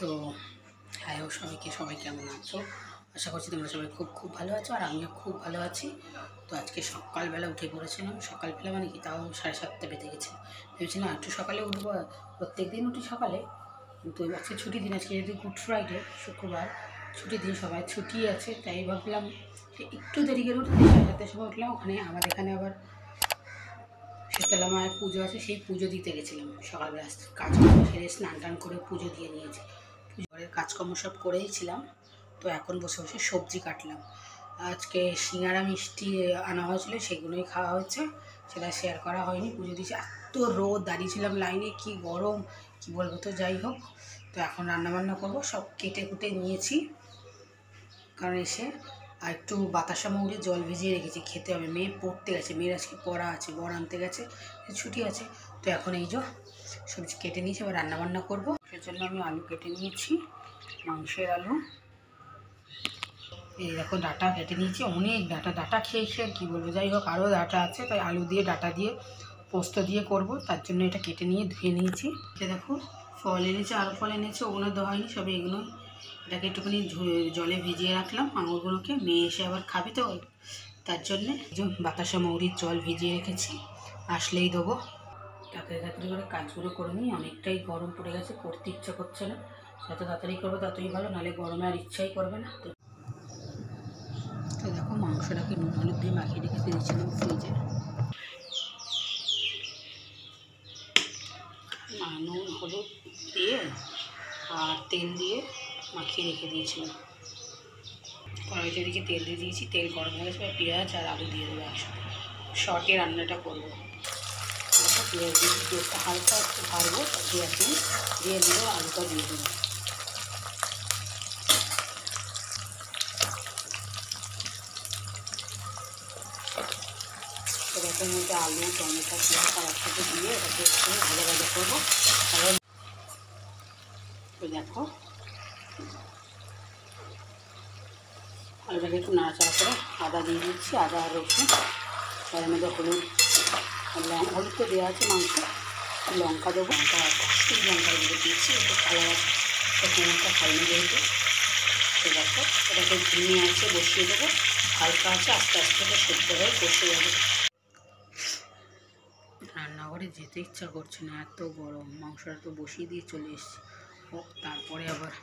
তো হ্যালো সবাইকে, সবাই কেমন আছো? আশা করছি তোমরা সবাই খুব ভালো আছো, আর আমিও খুব ভালো আছি। তো আজকে সকালবেলা উঠে পড়েছিলাম। সকালবেলা মানে কি, তাও 7:30 বেজে গেছে। ভেবেছিলাম একটু সকালে উঠবো, প্রত্যেক দিন উঠি সকালে, কিন্তু আজকে ছুটির দিন। আজকে যেহেতু গুড ফ্রাইডে, শুক্রবার ছুটির দিন, সবাই ছুটি আছে, তাই ভাবলাম একটু দেরি করে উঠতে। 7:30 সময় উঠলাম। ওখানে আমাদের এখানে আবার শীতলা মায়ের পুজো আছে, সেই পুজো দিতে গেছিলাম। সকালবেলা কাজকর্ম সেরে স্নান টান করে পুজো দিয়ে নিয়েছি। ঘরের কাজকর্ম সব করেইছিলাম। তো এখন বসে বসে সবজি কাটলাম। আজকে সিঙ্গারা মিষ্টি আনা হয়েছিল, সেগুলোই খাওয়া হচ্ছে, সেটা শেয়ার করা হয়নি। পুজো দিয়েছি, এত রোদ, দাঁড়িয়েছিলাম লাইনে, কি গরম কি বলবো। তো যাই হোক, তো এখন রান্নাবান্না করবো। সব কেটে কুটে নিয়েছি, কারণ এসে আর একটু বাতাসা মৌরি জল ভিজিয়ে রেখেছি, খেতে হবে। মেয়ে পড়তে গেছে, মেয়ের আজকে পড়া আছে, বর আনতে গেছে, ছুটি আছে। তো এখন এই যে সবজি কেটে নিয়েছি, এবার রান্নাবান্না করবো। সেই জন্য আমি আলু কেটে নিয়েছি, মাংসের আলু। এই দেখো ডাঁটা কেটে নিয়েছি, অনেক ডাঁটা খেয়ে খেয়ে কী বলবো। যাই হোক, আরও ডাঁটা আছে, তাই আলু দিয়ে ডাঁটা দিয়ে পোস্ত দিয়ে করব, তার জন্য এটা কেটে নিয়ে ধুয়ে নিয়েছি। দেখো ফল এনেছে, আরও ফল এনেছে, ওগুলো দেওয়া হয়নি, সব এগুলো। এটাকে একটুখানি জলে ভিজিয়ে রাখলাম, আঙুরগুলোকে। মেয়ে এসে আবার খাবে, তো তার জন্যে বাতাসা মৌরির জল ভিজিয়ে রেখেছি, আসলেই দেবো। তাড়াতাড়ি করে কাজগুলো করে নিই, অনেকটাই গরম পড়ে গেছে, করতে ইচ্ছা করছে না। যত তাড়াতাড়ি করবো ততই ভালো, নাহলে গরমে আর ইচ্ছাই করবে না। তো দেখো, মাংসটাকে নুন হলুদ দিয়ে মাখিয়ে রেখে দিয়েছিলাম ফ্রিজে। নুন হলুদ দিয়ে আর তেল দিয়ে মাখিয়ে রেখে দিয়েছিলাম। কড়াইতে দিকে তেল দিয়ে দিয়েছি, তেল গরম হয়ে গেছে, পেঁয়াজ আর আলু দিয়ে দেবো একসাথে। শর্টে রান্নাটা করবো। দেখো পেঁয়াজ দিয়ে পেঁয়াজটা হালকা একটু ভাজবো, পেঁয়াজ দিয়ে দিলে আলুটা দিয়ে দেবো। এটার মধ্যে আলু, টমেটো, পেঁয়াজ আর একসাথে দিয়ে এটাকে একটু ভাজা করবো। কারণ তো দেখো আলুটাকে একটু নাড়াচাড়া করে আদা দিয়ে দিচ্ছি, আদা আর রসুন। তার মধ্যে হলুদ তো দেওয়া আছে মাংস, লঙ্কা দেবো, লঙ্কা দিয়েছি, একটু কালার একটা খাইনি যেহেতু। তো দেখো এটাকে ধিমে আছে বসিয়ে দেবো, হালকা আছে, আস্তে আস্তে এটা সেদ্ধ হয়ে কষে যাবে। রান্নাঘরে যেতে ইচ্ছা করছে না, এত গরম। মাংসটা তো বসিয়ে দিয়ে চলে এসেছি। ও তারপরে আবার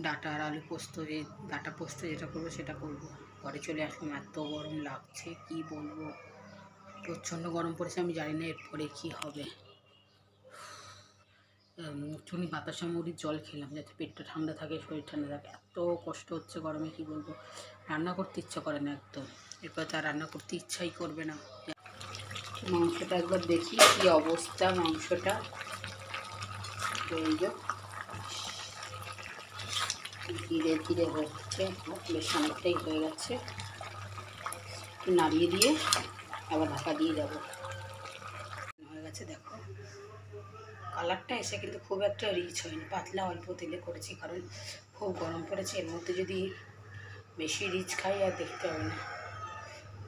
ডাঁটা আর আলু পোস্ত, এই ডাঁটা পোস্ত যেটা করবো সেটা করবো। ঘরে চলে আসলাম, এত গরম লাগছে কি বলবো, প্রচণ্ড গরম পড়েছে। আমি জানি না এরপরে কী হবে। একটুখানি বাতাসা মুড়ির জল খেলাম, যাতে পেটটা ঠান্ডা থাকে, শরীর ঠান্ডা থাকে। এত কষ্ট হচ্ছে গরমে, কী বলবো। রান্না করতে ইচ্ছা করে না একদম, এরপর তার রান্না করতে ইচ্ছাই করবে না। মাংসটা একবার দেখি কী অবস্থা মাংসটা। এই যে ধীরে ধীরে হচ্ছে, বেশ অনেকটাই হয়ে গেছে। নাড়িয়ে দিয়ে আবার ঢাকা দিয়ে যাব। হয়ে গেছে, দেখো কালারটা এসে কিন্তু খুব একটা রিচ হয়নি, পাতলা অল্প তেলে করেছি, কারণ খুব গরম পড়েছে। এর মধ্যে যদি বেশি রিচ খাই আর দেখতে হবে না।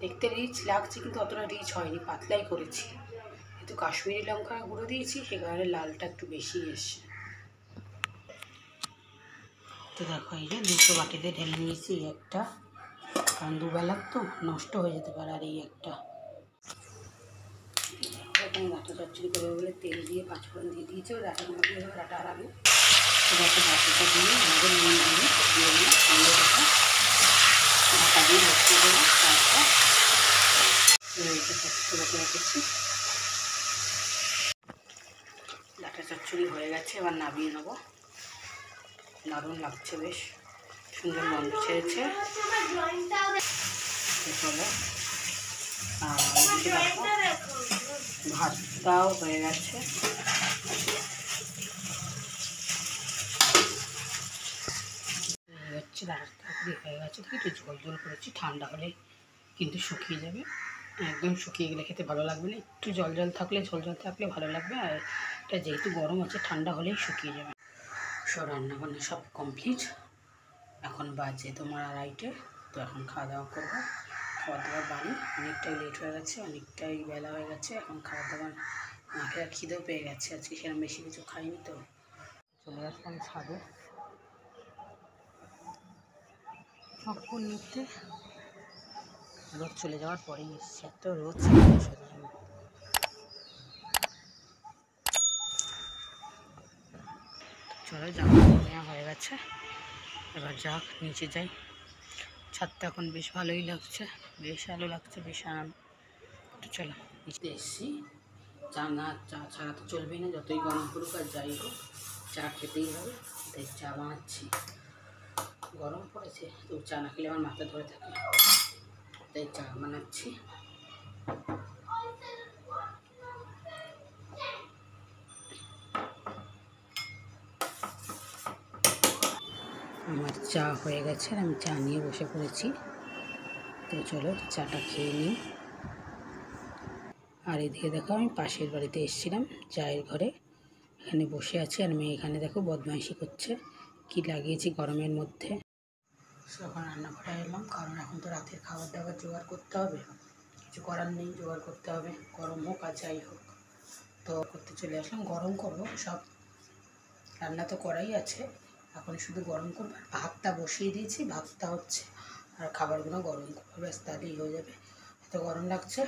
দেখতে রিচ লাগছে কিন্তু অতটা রিচ হয়নি, পাতলাই করেছি। কিন্তু কাশ্মীরি লঙ্কা গুঁড়ো দিয়েছি, সে কারণে লালটা একটু বেশি এসছে। তো দেখো এই যে দুটো বাটিতে ঢেলে নিয়েছি, একটা, কারণ দুবেলার তো নষ্ট হয়ে যেতে পারে, আর এই একটা। এখানে ডাঁটা চচ্চড়ি করবে বলে তেল দিয়ে পাঁচফোড়ন দিয়ে দিয়েছে, ডাঁটা মাখিয়ে দেবো, ডাঁটা আর আলু। ডাঁটা ডাঁটাটা দিয়ে আমাদের নুন দিয়ে দিলাম, সঙ্গে ঢাকা দিয়ে বসিয়ে দেবো। তারপর এইটা চচ্চড়ি রেখেছি, ডাঁটা চচ্চড়ি হয়ে গেছে, এবার নামিয়ে নেবো। দারুণ লাগছে, বেশ সুন্দর গন্ধ ছেড়েছে। চলো, আর ভাতটাও হয়ে গেছে। হচ্ছে তাড়াতাড়ি হয়ে গেছে, একটু জল জল করেছি, ঠান্ডা হলে কিন্তু শুকিয়ে যাবে। একদম শুকিয়ে গেলে খেতে ভালো লাগবে না, একটু জল জল থাকলে ভালো লাগবে। আর এটা যেহেতু গরম আছে, ঠান্ডা হলেই শুকিয়ে যাবে। সব রান্নাবান্না সব কমপ্লিট, এখন বাজে তোমার 2:30। তো এখন খাওয়া দাওয়া করবো। খাওয়া দাওয়ার বাড়ি, অনেকটাই লেট হয়ে গেছে, অনেকটাই বেলা হয়ে গেছে। এখন খাওয়া দাওয়ার খিদেও পেয়ে গেছে, আজকে সেরকম বেশি কিছু খাইনি তো। চলে আসলাম ছাদে ফল নিতে। রোদ চলে যাওয়ার পরেই এসছি, এত রোদ ছিল চলো জামা কাপড় নেওয়া হয়ে গেছে, এবার যাক নিচে যাই। ছাদটা এখন বেশ ভালোই লাগছে, বেশ আলো লাগছে, বেশ আরাম। তো চলো নিচে এসছি। চা না, চা ছাড়া তো চলবেই না, যতই গরম করুক আর যাই হোক চা খেতেই হবে। তাই চা বানাচ্ছি। গরম পড়েছে তো চা না খেলে আমার মাথা ধরে থাকে, তাই চা বানাচ্ছি। আমার চা হয়ে গেছে আর আমি চা নিয়ে বসে পড়েছি। তো চলো চাটা খেয়ে নিই। আর এদিকে দেখো আমি পাশের বাড়িতে এসেছিলাম চায়ের ঘরে, এখানে বসে আছি আর মেয়ে এখানে দেখো বদমাইশি করছে, কি লাগিয়েছি গরমের মধ্যে। এখন রান্নাঘরে এলাম, কারণ এখন তো রাতের খাবার দাবার জোগাড় করতে হবে, কিছু করার নেই, জোগাড় করতে হবে, গরম হোক আর যাই হোক। তো করতে চলে আসলাম, গরম করবো সব, রান্না তো করাই আছে, এখন শুধু গরম করবো। ভাতটা বসিয়ে দিয়েছি, ভাতটা হচ্ছে, আর খাবারগুলো গরম করবো, ব্যাস তাহলেই হয়ে যাবে। এত গরম লাগছে,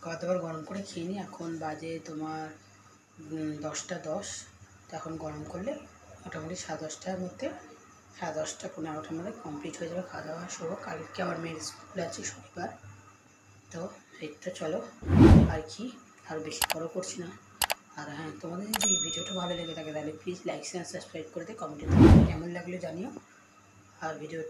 খাবার দাবার গরম করে খেয়ে নিই। এখন বাজে তোমার 10টা 10, তো এখন গরম করলে মোটামুটি 10:30টার মধ্যে, 10:30 15টার মধ্যে কমপ্লিট হয়ে যাবে খাওয়া দাওয়া সহ। কালকে আমার মেয়ের স্কুল আছে শনিবার। তো এই তো চলো, আর কি, আর বেশি বড় করছি না। আর হ্যাঁ, তোমাদের যদি এই ভিডিওটা ভালো লেগে থাকে তাহলে প্লিজ লাইক শেয়ার সাবস্ক্রাইব করে দিয়ে কমেন্টে কেমন লাগলো জানিও। আর ভিডিওটা